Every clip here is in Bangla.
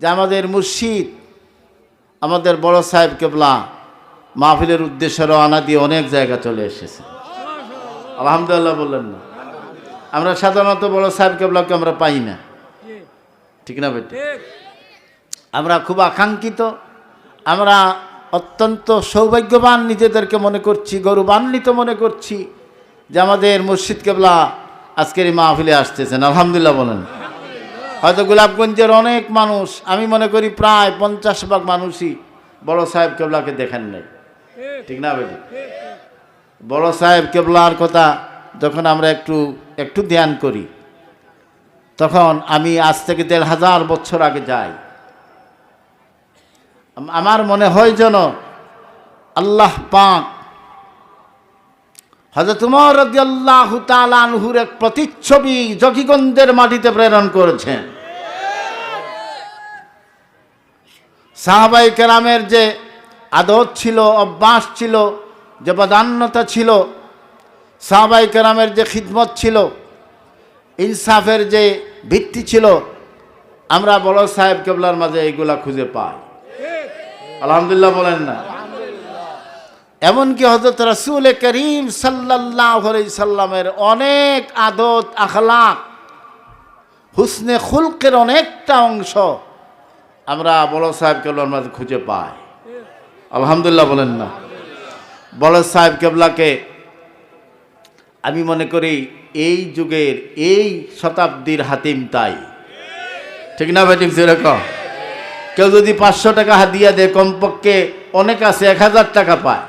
যে আমাদের মুর্শিদ আমাদের বড় সাহেব কেবলা মাহফিলের উদ্দেশ্যে রওনা দিয়ে অনেক জায়গা চলে এসেছে। আলহামদুলিল্লাহ বললেন না? আমরা সাধারণত বড় সাহেব কেবলাকে আমরা পাই না, ঠিক না বেটি? আমরা খুব আকাঙ্ক্ষিত, আমরা অত্যন্ত সৌভাগ্যবান নিজেদেরকে মনে করছি, গৌরবান্বিত মনে করছি যে আমাদের মুর্শিদ কেবলা আজকের এই মাহফিলে আসতেছেন। আলহামদুলিল্লাহ বলেন। হয়তো গোলাপগঞ্জের অনেক মানুষ, আমি মনে করি প্রায় 50% মানুষই বড় সাহেব কেবলাকে দেখেন নাই, ঠিক না বেটি? বড় সাহেব কেবলার কথা যখন আমরা একটু ধ্যান করি, তখন আমি আজ থেকে 1500 বছর আগে যাই। আমার মনে হয় যেন আল্লাহ পাক হযরত উমর রাদিয়াল্লাহু তাআলা আনহুর এক প্রতিচ্ছবি জকিগঞ্জের মাটিতে প্রেরণ করেছেন। সাহাবায়ে কেরামের যে আদত ছিল, অভ্যাস ছিল, যে বদান্যতা ছিল, সাহাবায়ে কেরামের যে খিদমত ছিল, ইনসাফের যে ভিত্তি ছিল, আমরা বড় সাহেব কেবলার মাঝে এইগুলা খুঁজে পাই। আলহামদুলিল্লাহ বলেন না? এমনকি হযরত রাসূল করিম সাল্লাল্লাহু আলাইহি সাল্লামের অনেক আদত, আখলাক, হুসনে খুলকের অনেকটা অংশ আমরা বড় সাহেব কেবলার মাঝে খুঁজে পাই। আলহামদুলিল্লাহ বলেন না? বড় সাহেব কেবলাকে আমি মনে করি এই যুগের, এই শতাব্দীর হাতিম তাই, ঠিক না বেঠিক? যেরকম কেউ যদি 500 টাকা হাদিয়া দেয়, কমপক্ষে অনেক আছে 1000 টাকা পায়।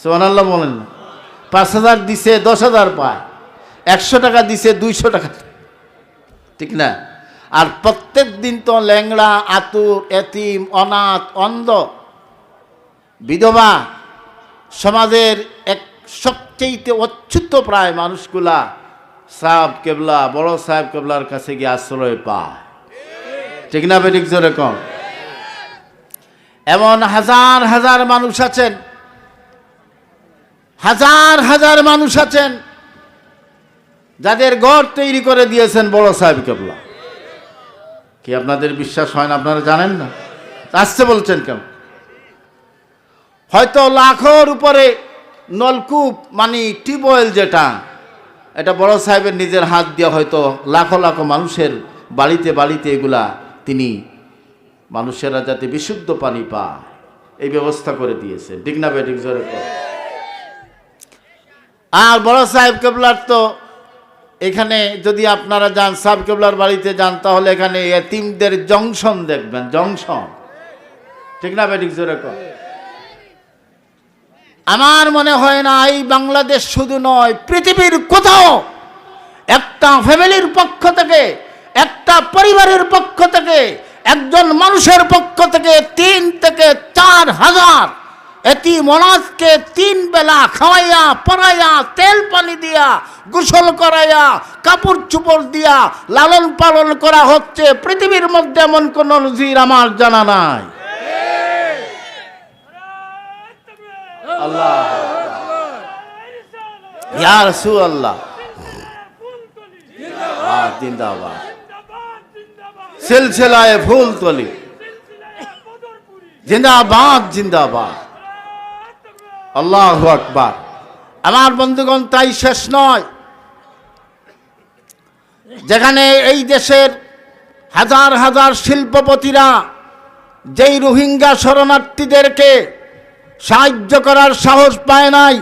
সুবহানাল্লাহ বলেন না? 5000 দিছে 10,000 পায়, 100 টাকা দিছে 200 টাকা, ঠিক না? আর প্রত্যেক দিন তো ল্যাংড়া, আতুর, এতিম, অনাথ, অন্ধ, বিধবা, সমাজের এক সবচেয়ে অচ্যুত প্রায় মানুষগুলা সাহেব কেবলা, বড় সাহেব কেবলার কাছে গিয়ে আশ্রয় পায়, ঠিক না বেঠিক? যেরকম এমন হাজার হাজার মানুষ আছেন, হাজার হাজার মানুষ আছেন যাদের ঘর তৈরি করে দিয়েছেন বড় সাহেব কেবলা। কি আপনাদের বিশ্বাস হয় না? আপনারা জানেন না? আসছে বলছেন কেন? হয়তো লাখের উপরে নলকূপ, মানে টিউবওয়েল, যেটা এটা বড় সাহেবের নিজের হাত দিয়ে হয়তো লাখো লাখো মানুষের বাড়িতে বাড়িতে এগুলা তিনি মানুষেরা যাতে বিশুদ্ধ পানি পায় এই ব্যবস্থা করে দিয়েছে, ঠিক না বেঠিক? জোরে করে। আর বড় সাহেব কেবলার তো এখানে যদি আপনারা যান, সাহেব কেবলার বাড়িতে যান, তাহলে এখানে এতিমদের জংশন দেখবেন, জংশন, ঠিক না বেঠিক? জোরে করে। আমার মনে হয় না এই বাংলাদেশ শুধু নয়, পৃথিবীর কোথাও একটা ফ্যামিলির পক্ষ থেকে, একটা পরিবারের পক্ষ থেকে, একজন মানুষের পক্ষ থেকে 3 থেকে 4 হাজার এতিম অনাথকে 3 বেলা খাওয়াইয়া, পরাইয়া, তেল পানি দিয়া, গোসল করাইয়া, কাপড় চোপড় দিয়া লালন পালন করা হচ্ছে। পৃথিবীর মধ্যে এমন কোন নজির আমার জানা নাই। আল্লাহ ইয়া রাসূলুল্লাহ জিন্দাবাদ, সিলসিলায়ে ফুলতলি জিন্দাবাদ, জিন্দাবাদ, আল্লাহু আকবার। আমার বন্ধুগণ, তাই শেষ নয়, যেখানে এই দেশের হাজার হাজার শিল্পপতিরা যেই রোহিঙ্গা শরণার্থীদেরকে সাহায্য করার সাহস পায় নাই,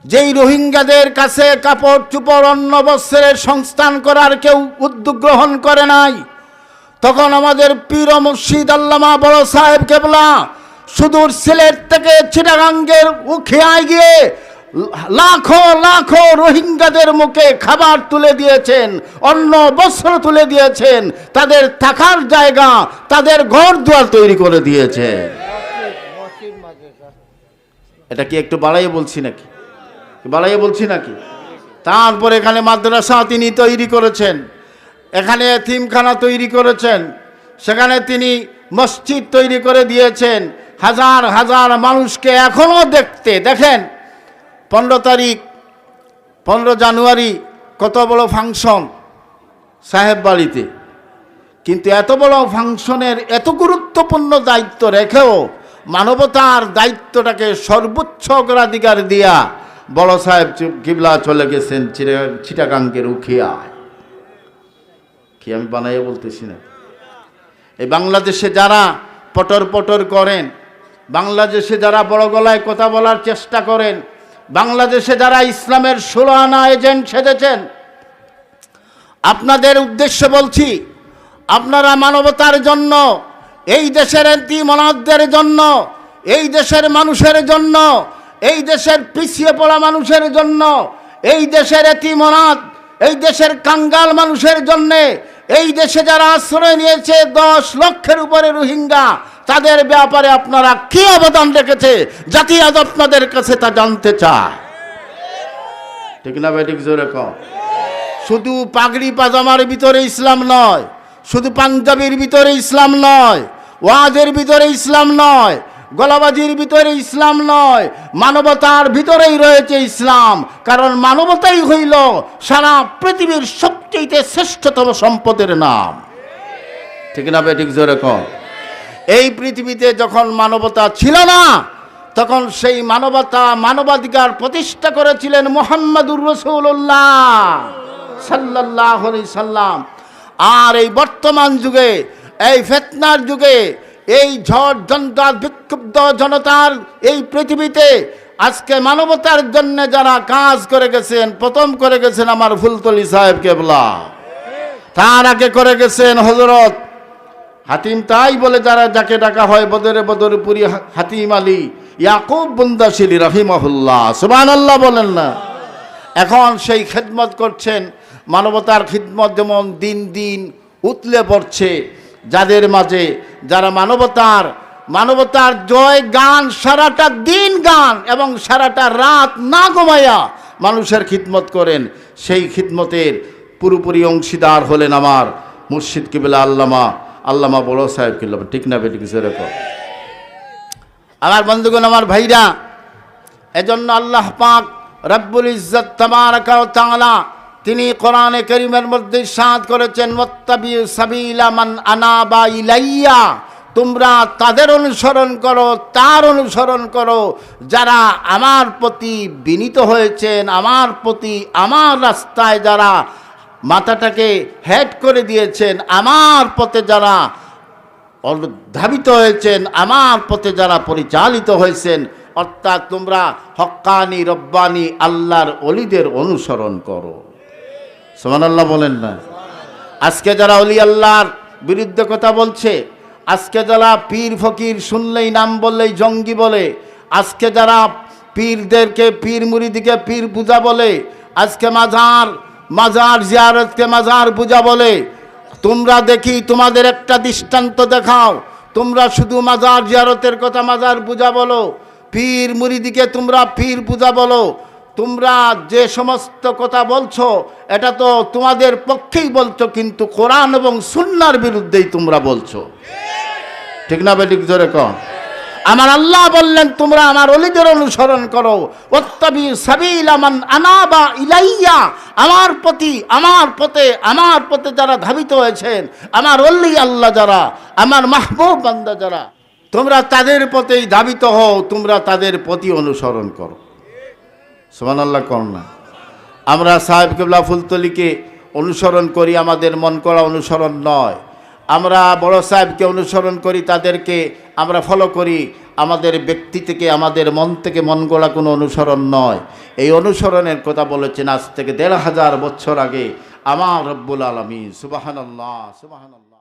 যেই রোহিঙ্গাদের কাছে কাপড় চোপড়, অন্ন বস্ত্রের সংস্থান করার কেউ উদ্যোগ গ্রহণ করে নাই, তখন আমাদের পীর মুর্শিদ আল্লামা বড় সাহেব কেবলা সুদূর সিলেট থেকে চিটাগাঙ্গের উখিয়ায় গিয়ে লাখো লাখো রোহিঙ্গাদের মুখে খাবার তুলে দিয়েছেন, অন্ন বস্ত্র তুলে দিয়েছেন, তাদের থাকার জায়গা, তাদের ঘর দুয়ার তৈরি করে দিয়েছেন। এটা কি একটু বাড়াইয়ে বলছি নাকি? বাড়াইয়ে বলছি নাকি? তারপর এখানে মাদ্রাসা তিনি তৈরি করেছেন, এখানে এতিমখানা তৈরি করেছেন, সেখানে তিনি মসজিদ তৈরি করে দিয়েছেন। হাজার হাজার মানুষকে এখনো দেখেন 15 জানুয়ারি কত বড় ফাংশন সাহেব বাড়িতে, কিন্তু এত বড় ফাংশনের এত গুরুত্বপূর্ণ দায়িত্ব রেখেও মানবতার দায়িত্বটাকে সর্বোচ্চ অগ্রাধিকার দিয়া বড় সাহেব কিবলা চলে গেছেন চিটাগাঙ্গের উখিয়ায়। কি আমি বানাইয়া বলতেছি না? এই বাংলাদেশে যারা পটর পটর করেন, বাংলাদেশে যারা বড় গলায় কথা বলার চেষ্টা করেন, বাংলাদেশে যারা ইসলামের 16 আনা এজেন্ট সেজেছেন, আপনাদের উদ্দেশ্যে বলছি, আপনারা মানবতার জন্য, এই দেশের এতিমনাথদের জন্য, এই দেশের মানুষের জন্য, এই দেশের পিছিয়ে পড়া মানুষের জন্য, এই দেশের এতিমনাথ, এই দেশের কাঙ্গাল মানুষের জন্যে, এই দেশে যারা আশ্রয় নিয়েছে 10 লক্ষের উপরে রোহিঙ্গা, তাদের ব্যাপারে আপনারা কি অবদান রেখেছে জাতি আজ আপনাদের কাছে তা জানতে চায়। ঠিক না ভাই? ঠিক জোরে কও। শুধু পাগড়ি পাজামার ভিতরে ইসলাম নয়, শুধু পাঞ্জাবির ভিতরে ইসলাম নয়, ওয়াজের ভিতরে ইসলাম নয়, গলাবাজির ভিতরে ইসলাম নয়, মানবতার ভিতরেই রয়েছে ইসলাম। কারণ মানবতাই হইল সারা পৃথিবীর সবচেয়ে শ্রেষ্ঠতম সম্পদের নাম। ঠিক না ভাই? ঠিক জোরে কও। এই পৃথিবীতে যখন মানবতা ছিল না, তখন সেই মানবতা, মানবাধিকার প্রতিষ্ঠা করেছিলেন মুহাম্মদুর রাসূলুল্লাহ সাল্লাল্লাহু আলাইহি সাল্লাম। আর এই বর্তমান যুগে, এই ফিতনার যুগে, এই ঝড় ঝঞ্ঝাট বিক্ষুব্ধ জনতার এই পৃথিবীতে আজকে মানবতার জন্য যারা কাজ করে গেছেন, প্রথম করে গেছেন আমার ফুলতলি সাহেব কেবলা, তার আগে করে গেছেন হযরত হাতিম, তাই বলে যারা যাকে ডাকা হয় বদরপুরি হাতিম আলী ইয়াকুব বুন্দাশিলি রাহিমাহুল্লাহ, সুবহানাল্লাহ বলেন না। এখন সেই খেদমত করছেন। মানবতার খিদমত যেমন দিন দিন উতলে পড়ছে যাদের মাঝে, যারা মানবতার জয় গান সারাটা দিন গান এবং সারাটা রাত না ঘুমাইয়া মানুষের খিদমত করেন, সেই খিদমতের পুরোপুরি অংশীদার হলেন আমার মুর্শিদ কিবলা আল্লামা বড় সাহেব কিবলা। ঠিক না বেটি? কিছু রেখো আমার বন্ধুগণ, আমার ভাইরা। এজন্য আল্লাহ পাক রব্বুল ইজ্জত তাবারাকা ওয়া তাআলা তিনি কোরআনে কারীমের মধ্যে ইরশাদ করেছেন, ওয়াত্তাবিউ সাবিলা মান আনাবা ইলাইয়া, তোমরা তাদের অনুসরণ করো, তার অনুসরণ করো যারা আমার প্রতি বিনীত হয়েছেন, আমার প্রতি, আমার রাস্তায় যারা মাথাটাকে হেড করে দিয়েছেন, আমার পথে যারা ধাবিত হয়েছেন, আমার পথে যারা পরিচালিত হয়েছেন। অর্থাৎ তোমরা হক্কানি রব্বানি আল্লাহর ওলিদের অনুসরণ করো। সুবহানাল্লাহ বলেন না? আজকে যারা ওলি আল্লাহর বিরুদ্ধে কথা বলছে, আজকে যারা পীর ফকির শুনলেই, নাম বললেই জঙ্গি বলে, আজকে যারা পীরদেরকে, পীর মুরিদিকে পীর পূজা বলে, আজকে মাজার জিয়ারতকে মাজার পূজা বলে, তোমরা দেখি তোমাদের একটা দৃষ্টান্ত দেখাও। তোমরা শুধু মাজার জিয়ারতের কথা মাজার পূজা বলো, পীর মুরিদিকে তোমরা পীর পূজা বলো। তোমরা যে সমস্ত কথা বলছো এটা তো তোমাদের পক্ষেই বলছো, কিন্তু কোরআন এবং সুন্নাহর বিরুদ্ধেই তোমরা বলছো। ঠিক না বেঠিক? জোরে কও। আমার আল্লাহ বললেন তোমরা আমার ওলিদের অনুসরণ করো, ওয়াত্তাবি সাবিলা মান আনাবা ইলাইয়া, আমার পথে যারা ধাবিত হয়েছেন, আমার ওলি আল্লাহ যারা, আমার মাহবুব বান্দা যারা, তোমরা তাদের পথেই ধাবিত হও, তোমরা তাদের প্রতি অনুসরণ করো। সুবহানাল্লাহ কর না? আমরা সাহেব কিবলা ফুলতলিকে অনুসরণ করি, আমাদের মন করা অনুসরণ নয়। আমরা বড় সাহেবকে অনুসরণ করি, তাদেরকে আমরা ফলো করি, আমাদের ব্যক্তি থেকে, আমাদের মন থেকে মন গড়া কোনো অনুসরণ নয়। এই অনুসরণের কথা বলেছেন আজ থেকে 1500 বছর আগে আমার রব্বুল আলামিন। সুবহানাল্লাহ, সুবহানাল্লাহ।